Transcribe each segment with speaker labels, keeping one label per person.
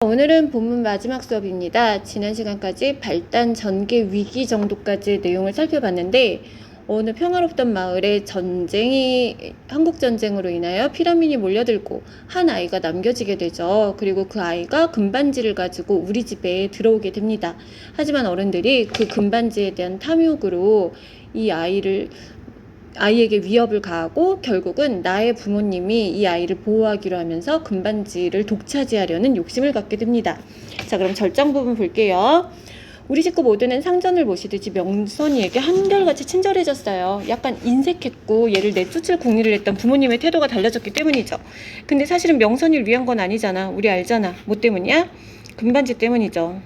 Speaker 1: 오늘은 본문 마지막 수업입니다. 지난 시간까지 발단 전개 위기 정도까지의 내용을 살펴봤는데 어느 평화롭던 마을에 한국전쟁으로 인하여 피난민이 몰려들고 한 아이가 남겨지게 되죠. 그리고 그 아이가 금반지를 가지고 우리 집에 들어오게 됩니다. 하지만 어른들이 그 금반지에 대한 탐욕으로 이 아이에게 위협을 가하고 결국은 나의 부모님이 이 아이를 보호하기로 하면서 금반지를 독차지하려는 욕심을 갖게 됩니다. 자, 그럼 절정 부분 볼게요. 우리 식구 모두는 상전을 모시듯이 명선이에게 한결같이 친절해졌어요. 약간 인색했고 얘를 내쫓을 궁리를 했던 부모님의 태도가 달라졌기 때문이죠. 근데 사실은 명선이를 위한 건 아니잖아. 우리 알잖아. 뭐 때문이야? 금반지 때문이죠.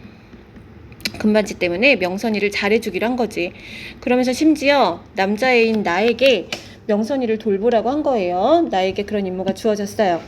Speaker 1: 금반지 때문에 명선이를 잘해주기로 한 거지. 그러면서 심지어 남자애인 나에게 명선이를 돌보라고 한 거예요. 나에게 그런 임무가 주어졌어요.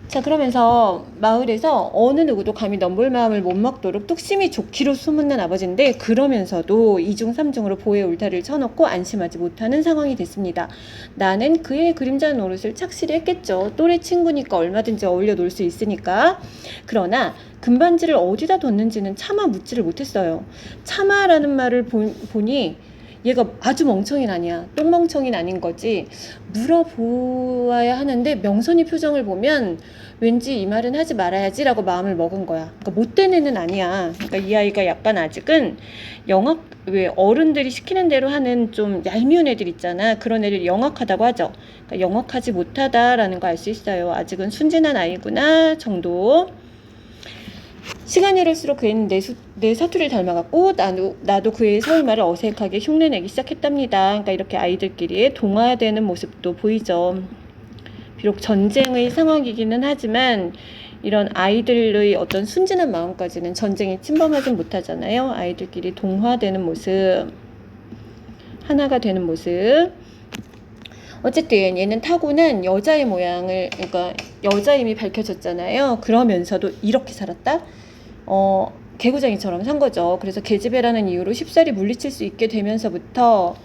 Speaker 1: 자, 그러면서 마을에서 어느 누구도 감히 넘볼 마음을 못 먹도록 뚝심이 좋기로 소문난 아버지인데, 그러면서도 이중삼중으로 보호의 울타리를 쳐놓고 안심하지 못하는 상황이 됐습니다. 나는 그의 그림자 노릇을 착실히 했겠죠. 또래 친구니까 얼마든지 어울려 놀 수 있으니까. 그러나 금반지를 어디다 뒀는지는 차마 묻지를 못했어요. 차마라는 말을 보니 얘가 아주 멍청이는 아니야. 똥멍청이는 아닌 거지. 물어보아야 하는데 명선이 표정을 보면 왠지 이 말은 하지 말아야지라고 마음을 먹은 거야. 그러니까 못된 애는 아니야. 그러니까 이 아이가 약간 아직은 왜 어른들이 시키는 대로 하는 좀 얄미운 애들 있잖아. 그런 애들이 영악하다고 하죠. 그러니까 영악하지 못하다라는 거 알 수 있어요. 아직은 순진한 아이구나 정도. 시간이 흐를수록 그 애는 내 사투리를 닮아갔고 나도 그의 서울말을 어색하게 흉내내기 시작했답니다. 그러니까 이렇게 아이들끼리 동화되는 모습도 보이죠. 비록 전쟁의 상황이기는 하지만 이런 아이들의 어떤 순진한 마음까지는 전쟁에 침범하진 못하잖아요. 아이들끼리 동화되는 모습, 하나가 되는 모습. 어쨌든 얘는 타고난 여자의 모양을, 그러니까 여자임이 밝혀졌잖아요. 그러면서도 이렇게 살았다? 개구쟁이처럼 산 거죠. 그래서 계집애라는 이유로 쉽사리 물리칠 수 있게 되면서부터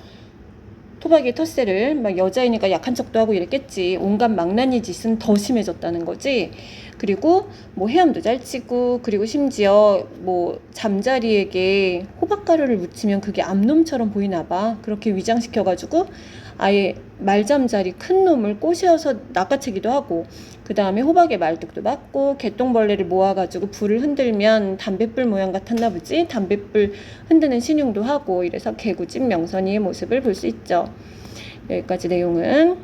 Speaker 1: 토박이의 텃세를 막 여자이니까 약한 척도 하고 이랬겠지. 온갖 망나니 짓은 더 심해졌다는 거지. 그리고 뭐 헤엄도 잘 치고, 그리고 심지어 뭐 잠자리에게 호박가루를 묻히면 그게 암놈처럼 보이나 봐. 그렇게 위장시켜가지고 아예 말잠자리 큰 놈을 꼬셔서 낚아채기도 하고, 그 다음에 호박에 말뚝도 맞고, 개똥벌레를 모아가지고 불을 흔들면 담뱃불 모양 같았나 보지. 담뱃불 흔드는 신용도 하고, 이래서 개구진 명선이의 모습을 볼 수 있죠. 여기까지 내용은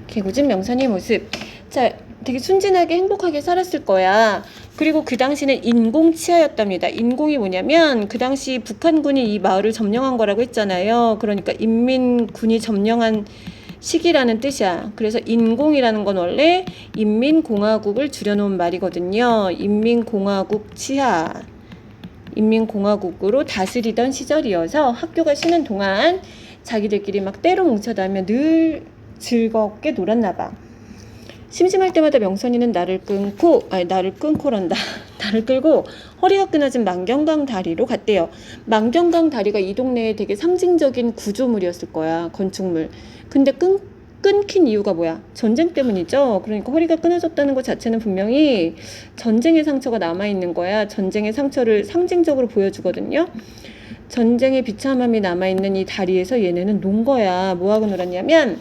Speaker 1: 개구진 명선이의 모습. 자, 되게 순진하게 행복하게 살았을 거야. 그리고 그 당시는 인공치하였답니다. 인공이 뭐냐면 그 당시 북한군이 이 마을을 점령한 거라고 했잖아요. 그러니까 인민군이 점령한 시기라는 뜻이야. 그래서 인공이라는 건 원래 인민공화국을 줄여놓은 말이거든요. 인민공화국 치하, 인민공화국으로 다스리던 시절이어서 학교가 쉬는 동안 자기들끼리 막 때로 뭉쳐다니며 늘 즐겁게 놀았나 봐. 심심할 때마다 명선이는 나를 끌고 허리가 끊어진 만경강 다리로 갔대요. 만경강 다리가 이 동네에 되게 상징적인 구조물이었을 거야. 건축물. 근데 끊긴 이유가 뭐야? 전쟁 때문이죠. 그러니까 허리가 끊어졌다는 것 자체는 분명히 전쟁의 상처가 남아있는 거야. 전쟁의 상처를 상징적으로 보여주거든요. 전쟁의 비참함이 남아있는 이 다리에서 얘네는 논 거야. 뭐하고 놀았냐면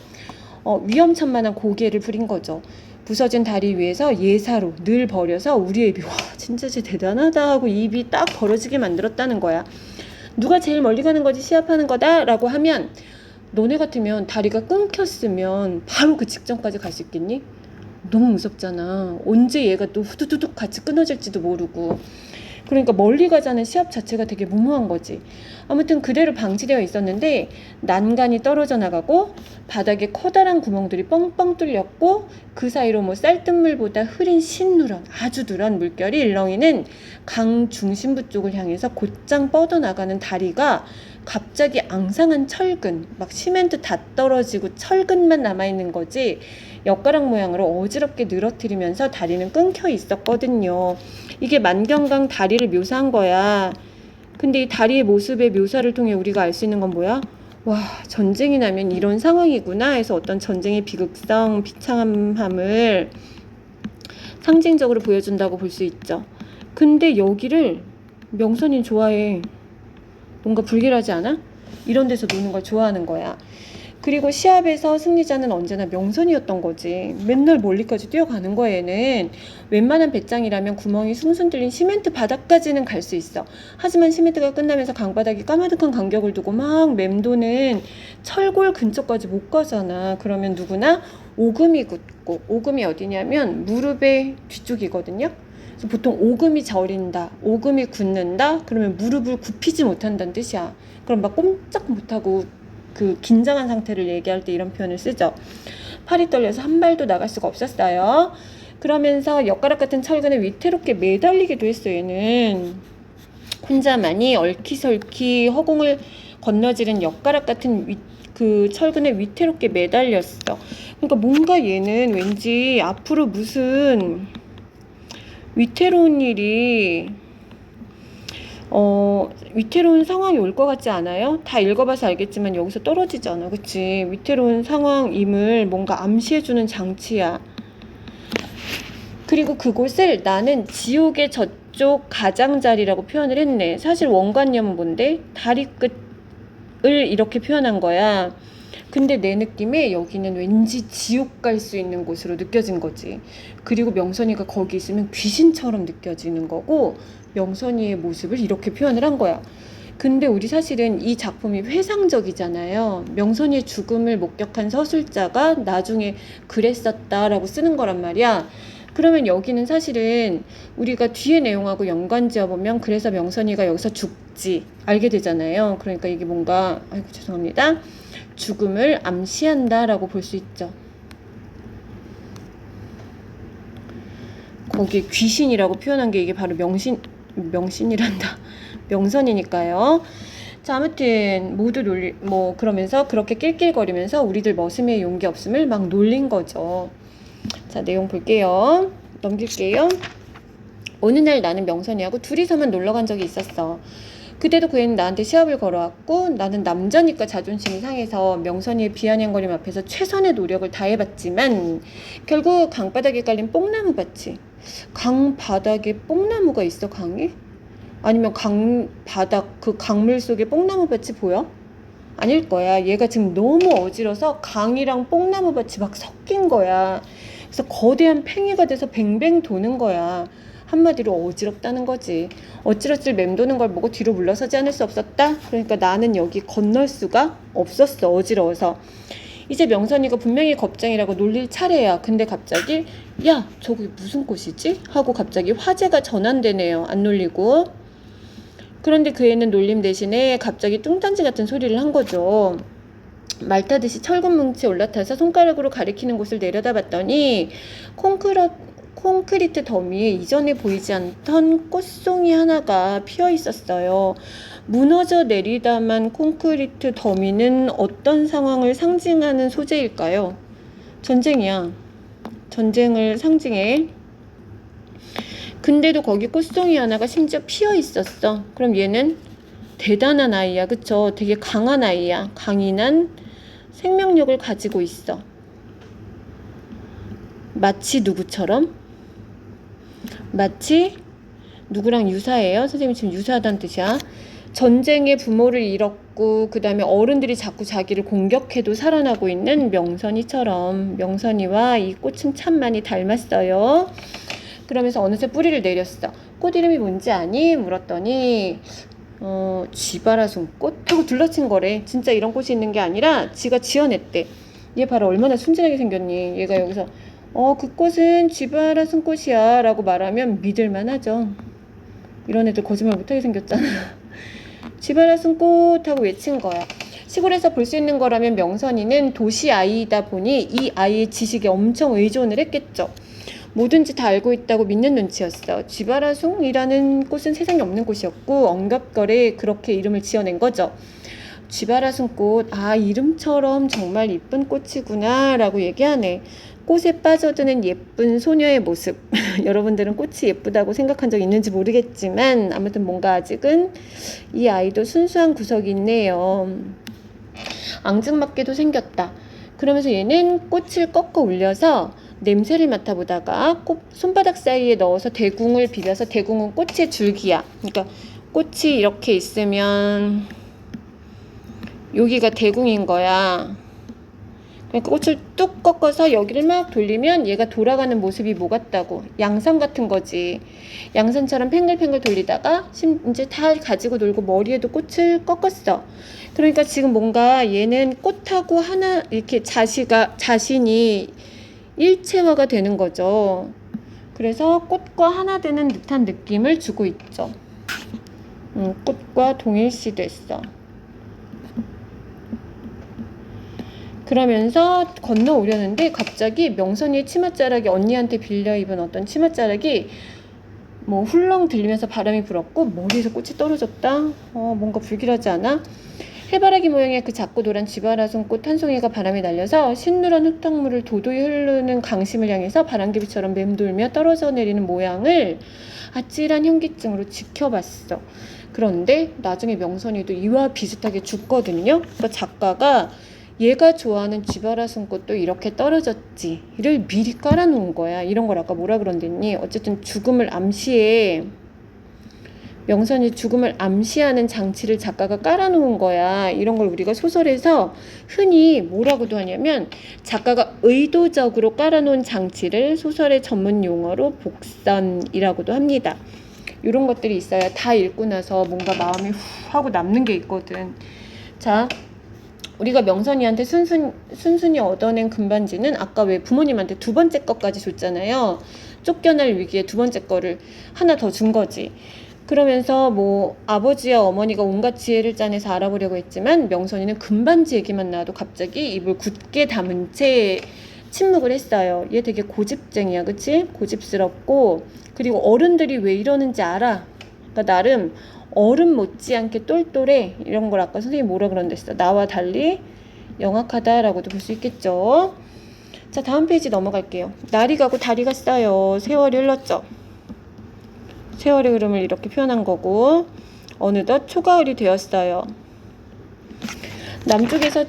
Speaker 1: 위험천만한 고개를 부린 거죠. 부서진 다리 위에서 예사로 늘 버려서 우리 애비, 와 진짜 쟤 대단하다 하고 입이 딱 벌어지게 만들었다는 거야. 누가 제일 멀리 가는 거지 시합하는 거다 라고 하면, 너네 같으면 다리가 끊겼으면 바로 그 직전까지 갈 수 있겠니? 너무 무섭잖아. 언제 얘가 또 후두두둑 같이 끊어질지도 모르고. 그러니까 멀리 가자는 시합 자체가 되게 무모한 거지. 아무튼 그대로 방치되어 있었는데 난간이 떨어져 나가고 바닥에 커다란 구멍들이 뻥뻥 뚫렸고, 그 사이로 뭐 쌀뜨물보다 흐린 신누런, 아주 누런 물결이 일렁이는 강 중심부 쪽을 향해서 곧장 뻗어나가는 다리가 갑자기 앙상한 철근, 막 시멘트 다 떨어지고 철근만 남아있는 거지, 엿가락 모양으로 어지럽게 늘어뜨리면서 다리는 끊겨 있었거든요. 이게 만경강 다리를 묘사한 거야. 근데 이 다리의 모습의 묘사를 통해 우리가 알 수 있는 건 뭐야? 와, 전쟁이 나면 이런 상황이구나 해서 어떤 전쟁의 비극성, 비참함을 상징적으로 보여준다고 볼 수 있죠. 근데 여기를 명선이 좋아해. 뭔가 불길하지 않아? 이런 데서 노는 걸 좋아하는 거야. 그리고 시합에서 승리자는 언제나 명선이었던 거지. 맨날 멀리까지 뛰어가는 거야 얘는. 웬만한 배짱이라면 구멍이 숭숭 뚫린 시멘트 바닥까지는 갈 수 있어. 하지만 시멘트가 끝나면서 강바닥이 까마득한 간격을 두고 막 맴도는 철골 근처까지 못 가잖아. 그러면 누구나 오금이 굳고, 오금이 어디냐면 무릎의 뒤쪽이거든요. 그래서 보통 오금이 저린다, 오금이 굳는다, 그러면 무릎을 굽히지 못한다는 뜻이야. 그럼 막 꼼짝 못하고 그 긴장한 상태를 얘기할 때 이런 표현을 쓰죠. 팔이 떨려서 한 발도 나갈 수가 없었어요. 그러면서 엿가락 같은 철근에 위태롭게 매달리기도 했어. 얘는 혼자만이 얼키설키 허공을 건너지른 엿가락 같은 그 철근에 위태롭게 매달렸어. 그러니까 뭔가 얘는 왠지 앞으로 무슨 위태로운 일이 위태로운 상황이 올 것 같지 않아요? 다 읽어봐서 알겠지만 여기서 떨어지잖아. 그치? 위태로운 상황임을 뭔가 암시해주는 장치야. 그리고 그곳을 나는 지옥의 저쪽 가장자리라고 표현을 했네. 사실 원관념은 뭔데? 다리 끝을 이렇게 표현한 거야. 근데 내 느낌에 여기는 왠지 지옥 갈 수 있는 곳으로 느껴진 거지. 그리고 명선이가 거기 있으면 귀신처럼 느껴지는 거고, 명선이의 모습을 이렇게 표현을 한 거야. 근데 우리 사실은 이 작품이 회상적이잖아요. 명선이의 죽음을 목격한 서술자가 나중에 그랬었다라고 쓰는 거란 말이야. 그러면 여기는 사실은 우리가 뒤에 내용하고 연관지어보면 그래서 명선이가 여기서 죽지 알게 되잖아요. 그러니까 이게 뭔가 아이고 죄송합니다. 죽음을 암시한다라고 볼 수 있죠. 거기에 귀신이라고 표현한 게 이게 바로 명신이란다. 명선이니까요. 자, 아무튼 모두 그러면서 그렇게 낄낄거리면서 우리들 머슴의 용기 없음을 막 놀린 거죠. 자, 내용 볼게요. 넘길게요. 어느 날 나는 명선이하고 둘이서만 놀러 간 적이 있었어. 그때도 그 애는 나한테 시합을 걸어왔고 나는 남자니까 자존심이 상해서 명선이의 비아냥거림 앞에서 최선의 노력을 다해봤지만 결국 강바닥에 깔린 뽕나무 밭이 강바닥에 뽕나무가 있어 강에? 아니면 강바닥 그 강물 속에 뽕나무 밭이 보여? 아닐 거야. 얘가 지금 너무 어지러서 강이랑 뽕나무 밭이 막 섞인 거야. 그래서 거대한 팽이가 돼서 뱅뱅 도는 거야. 한마디로 어지럽다는 거지. 어찌러찔 맴도는 걸 보고 뒤로 물러서지 않을 수 없었다. 그러니까 나는 여기 건널 수가 없었어. 어지러워서. 이제 명선이가 분명히 겁쟁이라고 놀릴 차례야. 근데 갑자기 야 저기 무슨 꽃이지? 하고 갑자기 화제가 전환되네요. 안 놀리고. 그런데 그 애는 놀림 대신에 갑자기 뚱딴지 같은 소리를 한 거죠. 말 타듯이 철근 뭉치에 올라타서 손가락으로 가리키는 곳을 내려다봤더니 콘크리트 더미에 이전에 보이지 않던 꽃송이 하나가 피어 있었어요. 무너져 내리다만 콘크리트 더미는 어떤 상황을 상징하는 소재일까요? 전쟁이야. 전쟁을 상징해. 근데도 거기 꽃송이 하나가 심지어 피어 있었어. 그럼 얘는 대단한 아이야. 그쵸? 되게 강한 아이야. 강인한 생명력을 가지고 있어. 마치 누구처럼? 마치 누구랑 유사해요? 선생님이 지금 유사하다는 뜻이야. 전쟁에 부모를 잃었고 그 다음에 어른들이 자꾸 자기를 공격해도 살아나고 있는 명선이처럼. 명선이와 이 꽃은 참 많이 닮았어요. 그러면서 어느새 뿌리를 내렸어. 꽃 이름이 뭔지 아니? 물었더니 쥐바라송꽃? 하고 둘러친 거래. 진짜 이런 꽃이 있는 게 아니라 지가 지어냈대. 얘 봐라 얼마나 순진하게 생겼니. 얘가 여기서 그 꽃은 쥐바라송꽃이야 라고 말하면 믿을만 하죠. 이런 애들 거짓말 못하게 생겼잖아. 쥐바라송꽃 하고 외친 거야. 시골에서 볼 수 있는 거라면 명선이는 도시 아이이다 보니 이 아이의 지식에 엄청 의존을 했겠죠. 뭐든지 다 알고 있다고 믿는 눈치였어. 쥐바라송이라는 꽃은 세상에 없는 꽃이었고 엉갑거래 그렇게 이름을 지어낸 거죠. 쥐바라송꽃, 이름처럼 정말 이쁜 꽃이구나 라고 얘기하네. 꽃에 빠져드는 예쁜 소녀의 모습. 여러분들은 꽃이 예쁘다고 생각한 적 있는지 모르겠지만 아무튼 뭔가 아직은 이 아이도 순수한 구석이 있네요. 앙증맞게도 생겼다. 그러면서 얘는 꽃을 꺾어 올려서 냄새를 맡아보다가 손바닥 사이에 넣어서 대궁을 비벼서, 대궁은 꽃의 줄기야. 그러니까 꽃이 이렇게 있으면 여기가 대궁인 거야. 그러니까 꽃을 뚝 꺾어서 여기를 막 돌리면 얘가 돌아가는 모습이 뭐 같다고? 양산 같은 거지. 양산처럼 팽글팽글 돌리다가 이제 다 가지고 놀고 머리에도 꽃을 꺾었어. 그러니까 지금 뭔가 얘는 꽃하고 하나 이렇게 자신이 일체화가 되는 거죠. 그래서 꽃과 하나 되는 듯한 느낌을 주고 있죠. 꽃과 동일시 됐어. 그러면서 건너오려는데 갑자기 명선이의 치맛자락이, 언니한테 빌려 입은 어떤 치맛자락이 뭐 훌렁 들리면서 바람이 불었고 머리에서 꽃이 떨어졌다. 뭔가 불길하지 않아? 해바라기 모양의 그 작고 노란 쥐바라손꽃 한 송이가 바람에 날려서 신누런 흙탕물을 도도히 흐르는 강심을 향해서 바람개비처럼 맴돌며 떨어져 내리는 모양을 아찔한 현기증으로 지켜봤어. 그런데 나중에 명선이도 이와 비슷하게 죽거든요. 그러니까 작가가 얘가 좋아하는 쥐바라손꽃도 이렇게 떨어졌지를 미리 깔아놓은 거야. 이런 걸 아까 뭐라 그런댔니? 어쨌든 죽음을 암시해. 명선이 죽음을 암시하는 장치를 작가가 깔아놓은 거야. 이런 걸 우리가 소설에서 흔히 뭐라고도 하냐면, 작가가 의도적으로 깔아놓은 장치를 소설의 전문 용어로 복선이라고도 합니다. 이런 것들이 있어야 다 읽고 나서 뭔가 마음이 후 하고 남는 게 있거든. 자, 우리가 명선이한테 순순히 얻어낸 금반지는 아까 왜 부모님한테 두 번째 거까지 줬잖아요. 쫓겨날 위기에 두 번째 거를 하나 더 준 거지. 그러면서 뭐 아버지와 어머니가 온갖 지혜를 짜내서 알아보려고 했지만 명선이는 금반지 얘기만 나와도 갑자기 입을 굳게 다문 채 침묵을 했어요. 얘 되게 고집쟁이야, 그치? 고집스럽고, 그리고 어른들이 왜 이러는지 알아. 그러니까 나름 어른 못지않게 똘똘해. 이런 걸 아까 선생님이 뭐라 그런댔어? 나와 달리 영악하다라고도 볼 수 있겠죠. 자, 다음 페이지 넘어갈게요. 날이 가고 달이 갔어요. 세월이 흘렀죠. 세월의 흐름을 이렇게 표현한 거고, 어느덧 초가을이 되었어요. 남쪽에서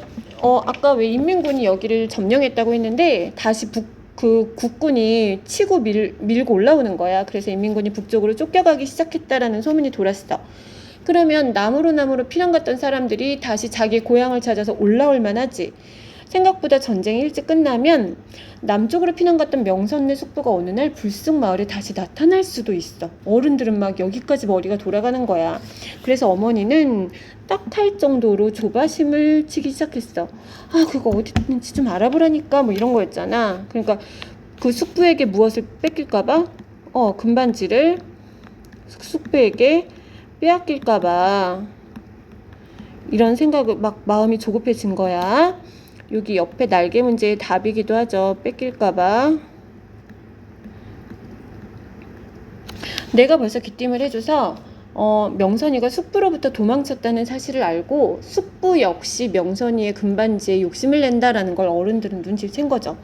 Speaker 1: 아까 왜 인민군이 여기를 점령했다고 했는데 다시 국군이 치고 밀고 올라오는 거야. 그래서 인민군이 북쪽으로 쫓겨가기 시작했다라는 소문이 돌았어. 그러면 남으로 피난 갔던 사람들이 다시 자기 고향을 찾아서 올라올 만하지. 생각보다 전쟁이 일찍 끝나면 남쪽으로 피난 갔던 명선네 숙부가 어느 날 불쑥 마을에 다시 나타날 수도 있어. 어른들은 막 여기까지 머리가 돌아가는 거야. 그래서 어머니는 딱할 정도로 조바심을 치기 시작했어. 그거 어디 있는지 좀 알아보라니까, 뭐 이런 거였잖아. 그러니까 그 숙부에게 무엇을 뺏길까봐, 금반지를 숙부에게 빼앗길까봐 이런 생각을 막 마음이 조급해진 거야. 여기 옆에 날개 문제의 답이기도 하죠. 뺏길까봐. 내가 벌써 귀띔을 해줘서 명선이가 숙부로부터 도망쳤다는 사실을 알고 숙부 역시 명선이의 금반지에 욕심을 낸다라는 걸 어른들은 눈치를 챈 거죠.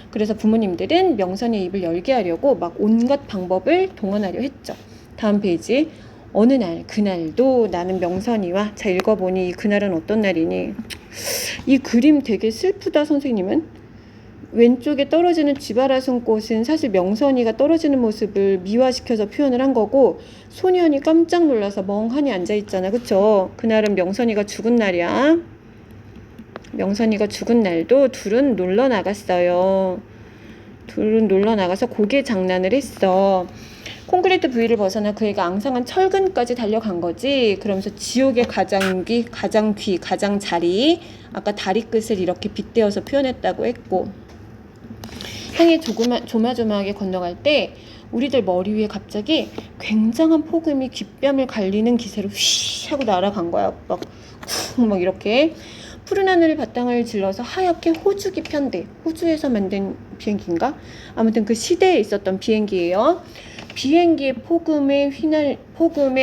Speaker 1: 그래서 부모님들은 명선이의 입을 열게 하려고 막 온갖 방법을 동원하려 했죠. 다음 페이지. 어느 날, 그날도 나는 명선이와, 자, 읽어보니 그날은 어떤 날이니? 이 그림 되게 슬프다, 선생님은. 왼쪽에 떨어지는 쥐바라손꽃은 사실 명선이가 떨어지는 모습을 미화시켜서 표현을 한 거고, 소년이 깜짝 놀라서 멍하니 앉아있잖아, 그쵸? 그날은 명선이가 죽은 날이야. 명선이가 죽은 날도 둘은 놀러 나갔어요. 둘은 놀러 나가서 고개 장난을 했어. 콘크리트 부위를 벗어나 그 애가 앙상한 철근까지 달려간 거지. 그러면서 지옥의 가장귀, 가장자리, 아까 다리 끝을 이렇게 빗대어서 표현했다고 했고, 향해 조마조마하게 건너갈 때 우리들 머리 위에 갑자기 굉장한 폭음이 귓뺨을 갈리는 기세로 휘 하고 날아간 거야. 막 이렇게 푸른 하늘 바탕을 질러서 하얗게 호주기 편대, 호주에서 만든 비행기인가? 아무튼 그 시대에 있었던 비행기예요. 비행기의 폭음에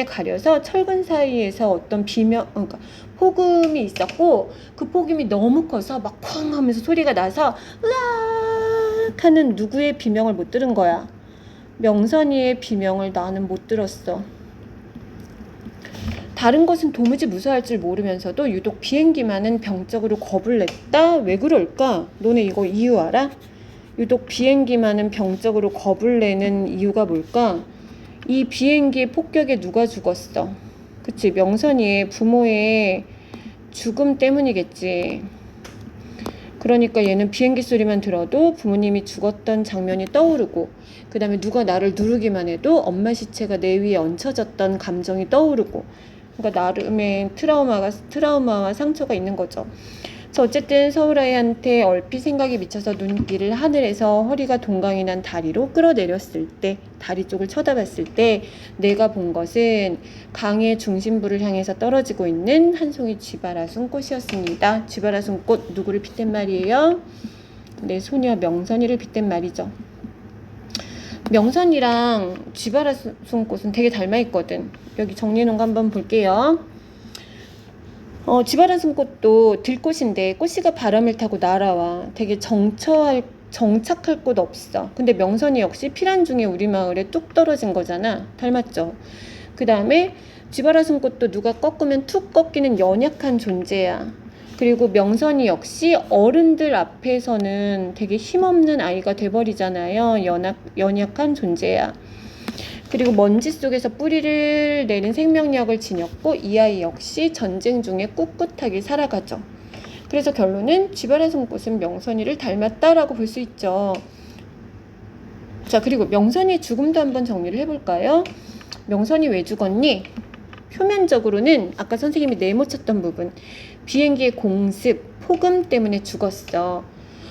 Speaker 1: 가려서 철근 사이에서 어떤 그러니까 폭음이 있었고, 그 폭음이 너무 커서 막 쾅 하면서 소리가 나서 으악 하는 누구의 비명을 못 들은 거야. 명선이의 비명을 나는 못 들었어. 다른 것은 도무지 무서워할 줄 모르면서도 유독 비행기만은 병적으로 겁을 냈다? 왜 그럴까? 너네 이거 이유 알아? 유독 비행기만은 병적으로 겁을 내는 이유가 뭘까? 이 비행기 폭격에 누가 죽었어? 그치, 명선이의 부모의 죽음 때문이겠지. 그러니까 얘는 비행기 소리만 들어도 부모님이 죽었던 장면이 떠오르고, 그 다음에 누가 나를 누르기만 해도 엄마 시체가 내 위에 얹혀졌던 감정이 떠오르고, 그러니까 나름의 트라우마와 상처가 있는 거죠. 그래서 어쨌든 서울아이한테 얼핏 생각이 미쳐서 눈길을 하늘에서 허리가 동강이 난 다리로 끌어내렸을 때, 다리 쪽을 쳐다봤을 때 내가 본 것은 강의 중심부를 향해서 떨어지고 있는 한 송이 쥐바라순 꽃이었습니다. 쥐바라순 꽃 누구를 빗댄 말이에요? 내 소녀 명선이를 빗댄 말이죠. 명선이랑 쥐바라순 꽃은 되게 닮아있거든. 여기 정리해놓은 거 한번 볼게요. 쥐바라순 꽃도 들꽃인데 꽃이가 바람을 타고 날아와. 되게 정착할 곳 없어. 근데 명선이 역시 피란 중에 우리 마을에 뚝 떨어진 거잖아. 닮았죠? 그 다음에 쥐바라순 꽃도 누가 꺾으면 툭 꺾이는 연약한 존재야. 그리고 명선이 역시 어른들 앞에서는 되게 힘없는 아이가 돼버리잖아요. 연약한 존재야. 그리고 먼지 속에서 뿌리를 내는 생명력을 지녔고 이 아이 역시 전쟁 중에 꿋꿋하게 살아가죠. 그래서 결론은 쥐바라순 꽃은 명선이를 닮았다라고 볼 수 있죠. 자, 그리고 명선이의 죽음도 한번 정리를 해볼까요? 명선이 왜 죽었니? 표면적으로는 아까 선생님이 네모쳤던 부분, 비행기의 공습, 폭음 때문에 죽었어.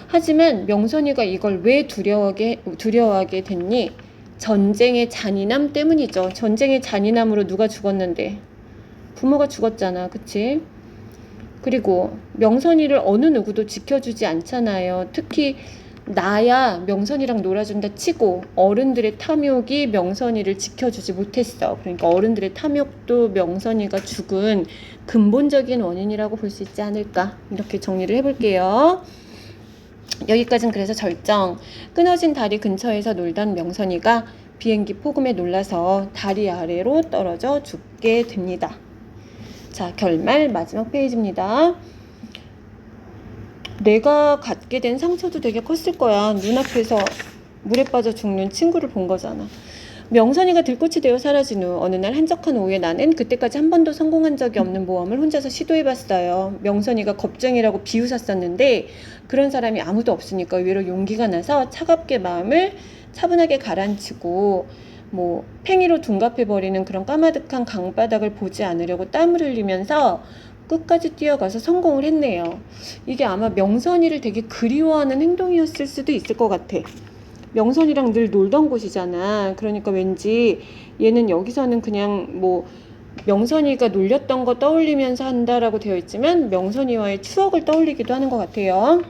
Speaker 1: 하지만 명선이가 이걸 왜 두려워하게 됐니? 전쟁의 잔인함 때문이죠. 전쟁의 잔인함으로 누가 죽었는데? 부모가 죽었잖아. 그치? 그리고 명선이를 어느 누구도 지켜주지 않잖아요. 특히 나야 명선이랑 놀아준다 치고 어른들의 탐욕이 명선이를 지켜주지 못했어. 그러니까 어른들의 탐욕도 명선이가 죽은 근본적인 원인이라고 볼 수 있지 않을까. 이렇게 정리를 해볼게요. 여기까지는 그래서 절정. 끊어진 다리 근처에서 놀던 명선이가 비행기 폭음에 놀라서 다리 아래로 떨어져 죽게 됩니다. 자, 결말 마지막 페이지입니다. 내가 갖게 된 상처도 되게 컸을 거야. 눈앞에서 물에 빠져 죽는 친구를 본 거잖아. 명선이가 들꽃이 되어 사라진 후 어느 날 한적한 오후에 나는 그때까지 한 번도 성공한 적이 없는 모험을 혼자서 시도해봤어요. 명선이가 겁쟁이라고 비웃었었는데 그런 사람이 아무도 없으니까 의외로 용기가 나서 차갑게 마음을 차분하게 가라앉히고 팽이로 둔갑해버리는 그런 까마득한 강바닥을 보지 않으려고 땀을 흘리면서 끝까지 뛰어가서 성공을 했네요. 이게 아마 명선이를 되게 그리워하는 행동이었을 수도 있을 것 같아. 명선이랑 늘 놀던 곳이잖아. 그러니까 왠지 얘는 여기서는 그냥 명선이가 놀렸던 거 떠올리면서 한다라고 되어 있지만 명선이와의 추억을 떠올리기도 하는 것 같아요.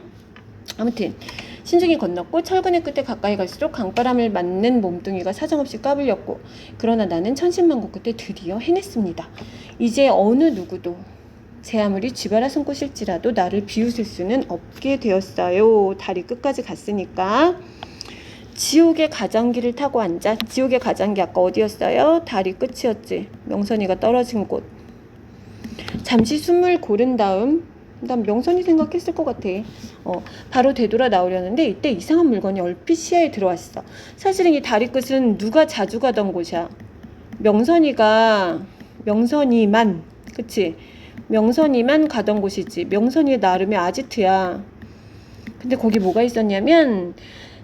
Speaker 1: 아무튼 신중히 건넜고 철근의 끝에 가까이 갈수록 강바람을 맞는 몸뚱이가 사정없이 까불렸고 그러나 나는 천신만고 끝에 드디어 해냈습니다. 이제 어느 누구도 제 아무리 쥐바라순 꽃일지라도 나를 비웃을 수는 없게 되었어요. 다리 끝까지 갔으니까. 지옥의 가장기를 타고 앉아. 지옥의 가장기 아까 어디였어요? 다리 끝이었지. 명선이가 떨어진 곳. 잠시 숨을 고른 다음 난 명선이 생각했을 것 같아. 바로 되돌아 나오려는데 이때 이상한 물건이 얼핏 시야에 들어왔어. 사실은 이 다리 끝은 누가 자주 가던 곳이야. 명선이만 그치? 명선이만 가던 곳이지. 명선이의 나름의 아지트야. 근데 거기 뭐가 있었냐면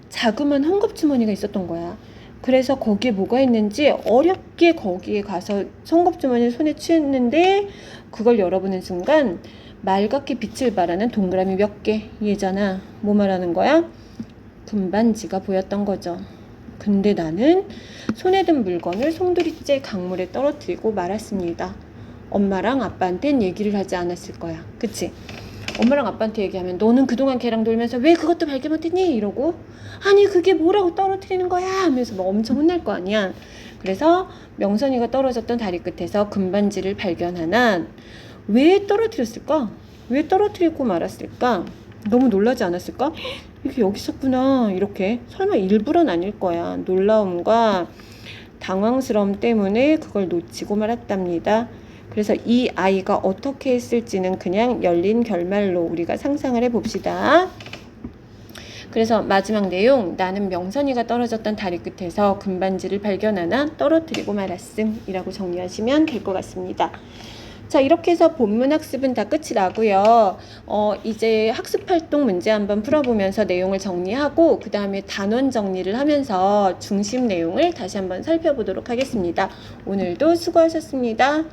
Speaker 1: 자그만 헝겊주머니가 있었던 거야. 그래서 거기에 뭐가 있는지 어렵게 거기에 가서 헝겊주머니를 손에 취했는데 그걸 열어보는 순간 말갛게 빛을 발하는 동그라미 몇 개. 얘잖아. 뭐 말하는 거야? 금반지가 보였던 거죠. 근데 나는 손에 든 물건을 송두리째 강물에 떨어뜨리고 말았습니다. 엄마랑 아빠한텐 얘기를 하지 않았을 거야. 그치? 엄마랑 아빠한테 얘기하면 너는 그동안 걔랑 놀면서 왜 그것도 발견 못했니? 이러고 아니 그게 뭐라고 떨어뜨리는 거야? 하면서 엄청 혼날 거 아니야. 그래서 명선이가 떨어졌던 다리 끝에서 금반지를 발견하나 왜 떨어뜨렸을까? 왜 떨어뜨리고 말았을까? 너무 놀라지 않았을까? 이게 여기 있었구나. 이렇게 설마 일부러는 아닐 거야. 놀라움과 당황스러움 때문에 그걸 놓치고 말았답니다. 그래서 이 아이가 어떻게 했을지는 그냥 열린 결말로 우리가 상상을 해봅시다. 그래서 마지막 내용, 나는 명선이가 떨어졌던 다리 끝에서 금반지를 발견하나 떨어뜨리고 말았음이라고 정리하시면 될 것 같습니다. 자, 이렇게 해서 본문 학습은 다 끝이 나고요. 이제 학습활동 문제 한번 풀어보면서 내용을 정리하고 그 다음에 단원 정리를 하면서 중심 내용을 다시 한번 살펴보도록 하겠습니다. 오늘도 수고하셨습니다.